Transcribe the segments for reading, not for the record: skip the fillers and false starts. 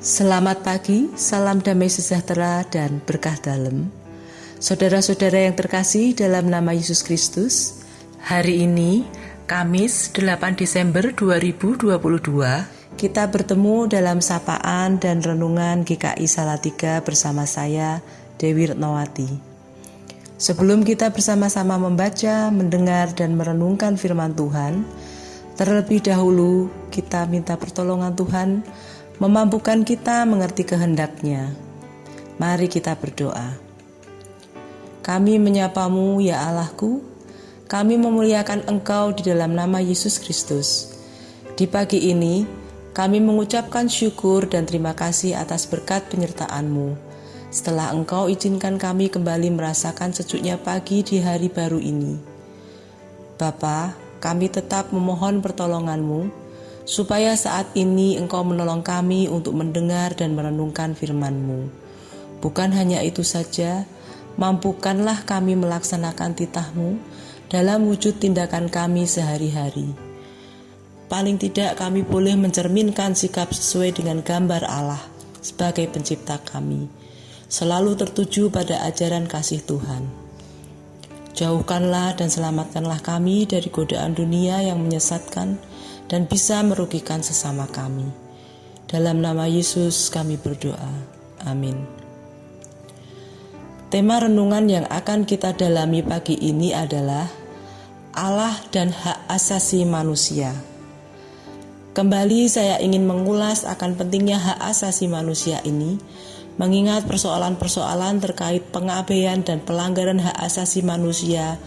Selamat pagi, salam damai sejahtera dan berkah dalam. Saudara-saudara yang terkasih dalam nama Yesus Kristus, hari ini, Kamis 8 Desember 2022, kita bertemu dalam sapaan dan renungan GKI Salatiga bersama saya, Dewi Retnowati. Sebelum kita bersama-sama membaca, mendengar, dan merenungkan firman Tuhan, terlebih dahulu kita minta pertolongan Tuhan memampukan kita mengerti kehendak-Nya. Mari kita berdoa. Kami menyapamu ya Allahku, kami memuliakan Engkau di dalam nama Yesus Kristus. Di pagi ini, kami mengucapkan syukur dan terima kasih atas berkat penyertaan-Mu. Setelah Engkau izinkan kami kembali merasakan sejuknya pagi di hari baru ini. Bapa, kami tetap memohon pertolongan-Mu, supaya saat ini Engkau menolong kami untuk mendengar dan merenungkan firman-Mu. Bukan hanya itu saja, mampukanlah kami melaksanakan titah-Mu dalam wujud tindakan kami sehari-hari. Paling tidak kami boleh mencerminkan sikap sesuai dengan gambar Allah sebagai pencipta kami, selalu tertuju pada ajaran kasih Tuhan. Jauhkanlah dan selamatkanlah kami dari godaan dunia yang menyesatkan dan bisa merugikan sesama kami. Dalam nama Yesus kami berdoa. Amin. Tema renungan yang akan kita dalami pagi ini adalah Allah dan hak asasi manusia. Kembali saya ingin mengulas akan pentingnya hak asasi manusia ini, mengingat persoalan-persoalan terkait pengabaian dan pelanggaran hak asasi manusia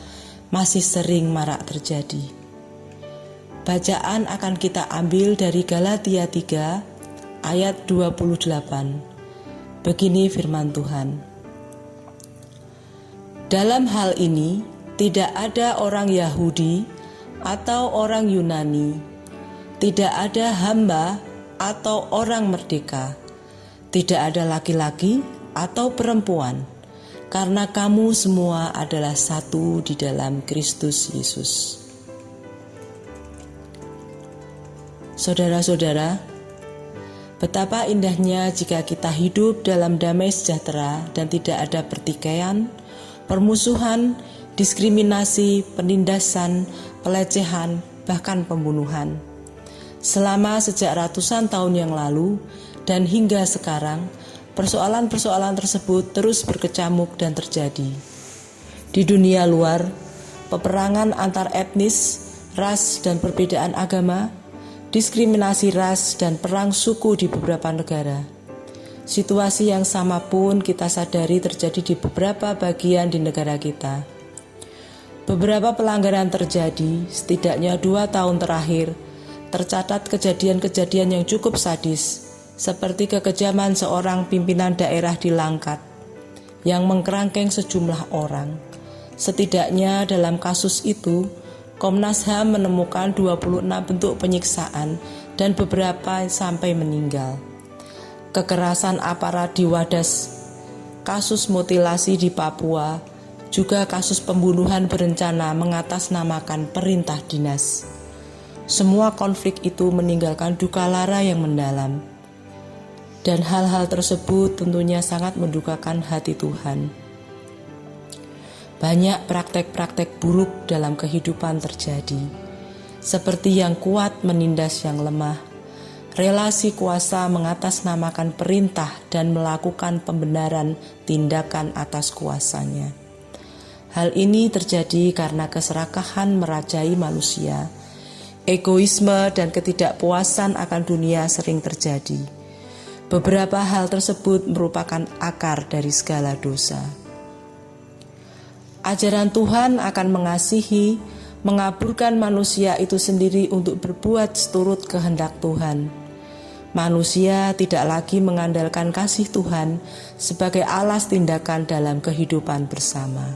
masih sering marak terjadi. Bacaan akan kita ambil dari Galatia 3 ayat 28. Begini firman Tuhan. Dalam hal ini tidak ada orang Yahudi atau orang Yunani, tidak ada hamba atau orang merdeka, tidak ada laki-laki atau perempuan, karena kamu semua adalah satu di dalam Kristus Yesus. Saudara-saudara, betapa indahnya jika kita hidup dalam damai sejahtera dan tidak ada pertikaian, permusuhan, diskriminasi, penindasan, pelecehan, bahkan pembunuhan. Selama sejak ratusan tahun yang lalu dan hingga sekarang, persoalan-persoalan tersebut terus berkecamuk dan terjadi. Di dunia luar, peperangan antar etnis, ras, dan perbedaan agama, diskriminasi ras, dan perang suku di beberapa negara. Situasi yang sama pun kita sadari terjadi di beberapa bagian di negara kita. Beberapa pelanggaran terjadi, setidaknya 2 tahun terakhir, tercatat kejadian-kejadian yang cukup sadis, seperti kekejaman seorang pimpinan daerah di Langkat, yang mengkerangkeng sejumlah orang. Setidaknya dalam kasus itu, Komnas HAM menemukan 26 bentuk penyiksaan dan beberapa sampai meninggal. Kekerasan aparat di Wadas, kasus mutilasi di Papua, juga kasus pembunuhan berencana mengatasnamakan perintah dinas. Semua konflik itu meninggalkan duka lara yang mendalam. Dan hal-hal tersebut tentunya sangat mendukakan hati Tuhan. Banyak praktek-praktek buruk dalam kehidupan terjadi, seperti yang kuat menindas yang lemah, relasi kuasa mengatasnamakan perintah dan melakukan pembenaran tindakan atas kuasanya. Hal ini terjadi karena keserakahan merajai manusia, egoisme dan ketidakpuasan akan dunia sering terjadi. Beberapa hal tersebut merupakan akar dari segala dosa. Ajaran Tuhan akan mengasihi, mengaburkan manusia itu sendiri untuk berbuat seturut kehendak Tuhan. Manusia tidak lagi mengandalkan kasih Tuhan sebagai alas tindakan dalam kehidupan bersama.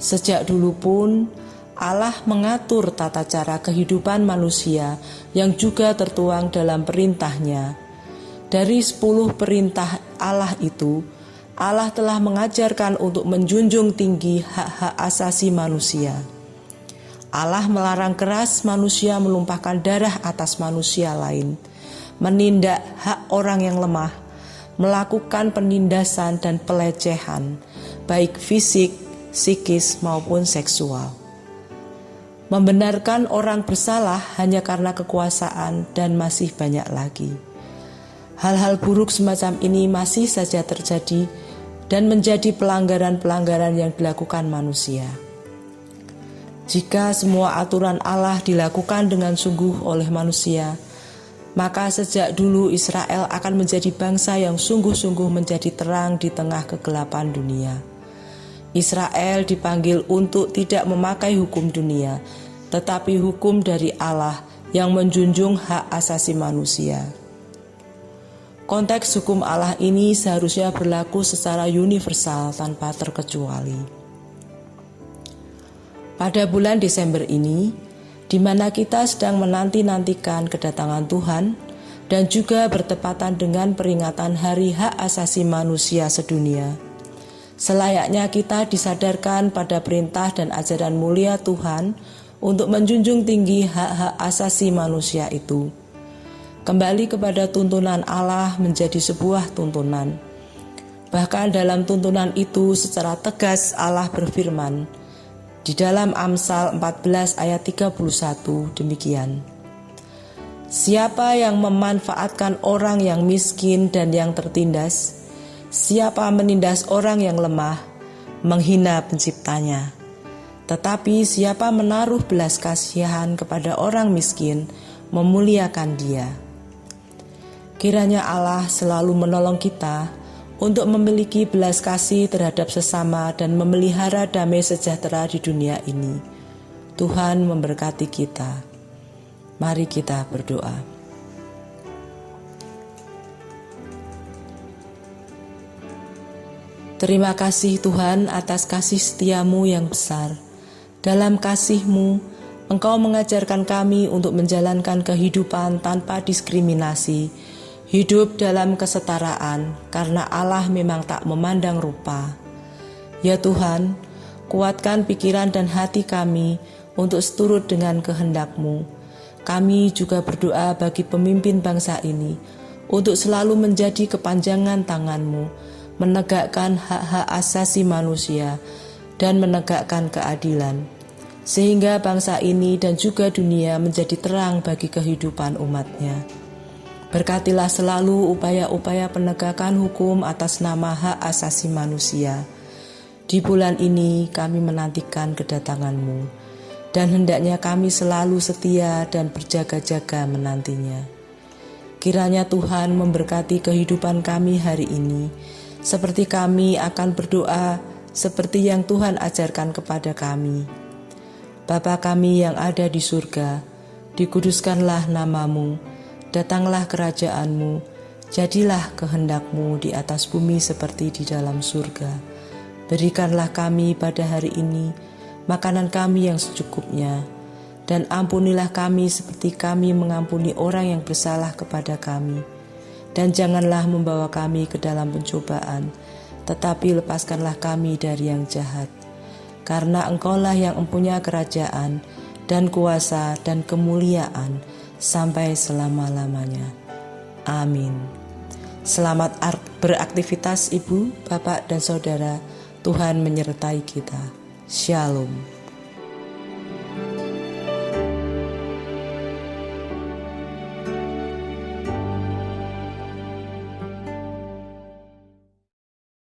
Sejak dulu pun, Allah mengatur tata cara kehidupan manusia yang juga tertuang dalam perintah-Nya. Dari 10 perintah Allah itu, Allah telah mengajarkan untuk menjunjung tinggi hak-hak asasi manusia. Allah melarang keras manusia menumpahkan darah atas manusia lain, menindak hak orang yang lemah, melakukan penindasan dan pelecehan, baik fisik, psikis maupun seksual. Membenarkan orang bersalah hanya karena kekuasaan dan masih banyak lagi. Hal-hal buruk semacam ini masih saja terjadi dan menjadi pelanggaran-pelanggaran yang dilakukan manusia. Jika semua aturan Allah dilakukan dengan sungguh oleh manusia, maka sejak dulu Israel akan menjadi bangsa yang sungguh-sungguh menjadi terang di tengah kegelapan dunia. Israel dipanggil untuk tidak memakai hukum dunia, tetapi hukum dari Allah yang menjunjung hak asasi manusia. Konteks hukum Allah ini seharusnya berlaku secara universal tanpa terkecuali. Pada bulan Desember ini, di mana kita sedang menanti-nantikan kedatangan Tuhan dan juga bertepatan dengan peringatan Hari Hak Asasi Manusia Sedunia, selayaknya kita disadarkan pada perintah dan ajaran mulia Tuhan untuk menjunjung tinggi hak-hak asasi manusia itu. Kembali kepada tuntunan Allah menjadi sebuah tuntunan. Bahkan dalam tuntunan itu secara tegas Allah berfirman di dalam Amsal 14 ayat 31 demikian. Siapa yang memanfaatkan orang yang miskin dan yang tertindas, siapa menindas orang yang lemah, menghina penciptanya. Tetapi siapa menaruh belas kasihan kepada orang miskin, memuliakan dia. Kiranya Allah selalu menolong kita untuk memiliki belas kasih terhadap sesama dan memelihara damai sejahtera di dunia ini. Tuhan memberkati kita. Mari kita berdoa. Terima kasih Tuhan atas kasih setiamu yang besar. Dalam kasih-Mu, Engkau mengajarkan kami untuk menjalankan kehidupan tanpa diskriminasi, hidup dalam kesetaraan, karena Allah memang tak memandang rupa. Ya Tuhan, kuatkan pikiran dan hati kami untuk seturut dengan kehendak-Mu. Kami juga berdoa bagi pemimpin bangsa ini, untuk selalu menjadi kepanjangan tangan-Mu, menegakkan hak-hak asasi manusia, dan menegakkan keadilan, sehingga bangsa ini dan juga dunia menjadi terang bagi kehidupan umat-Nya. Berkatilah selalu upaya-upaya penegakan hukum atas nama hak asasi manusia. Di bulan ini kami menantikan kedatangan-Mu, dan hendaknya kami selalu setia dan berjaga-jaga menantinya. Kiranya Tuhan memberkati kehidupan kami hari ini, seperti kami akan berdoa seperti yang Tuhan ajarkan kepada kami. Bapa kami yang ada di surga, dikuduskanlah nama-Mu, datanglah kerajaan-Mu, jadilah kehendak-Mu di atas bumi seperti di dalam surga. Berikanlah kami pada hari ini makanan kami yang secukupnya, dan ampunilah kami seperti kami mengampuni orang yang bersalah kepada kami. Dan janganlah membawa kami ke dalam pencobaan, tetapi lepaskanlah kami dari yang jahat. Karena Engkaulah yang mempunyai kerajaan dan kuasa dan kemuliaan sampai selama-lamanya. Amin. Selamat beraktivitas Ibu, Bapak, dan Saudara. Tuhan menyertai kita. Shalom.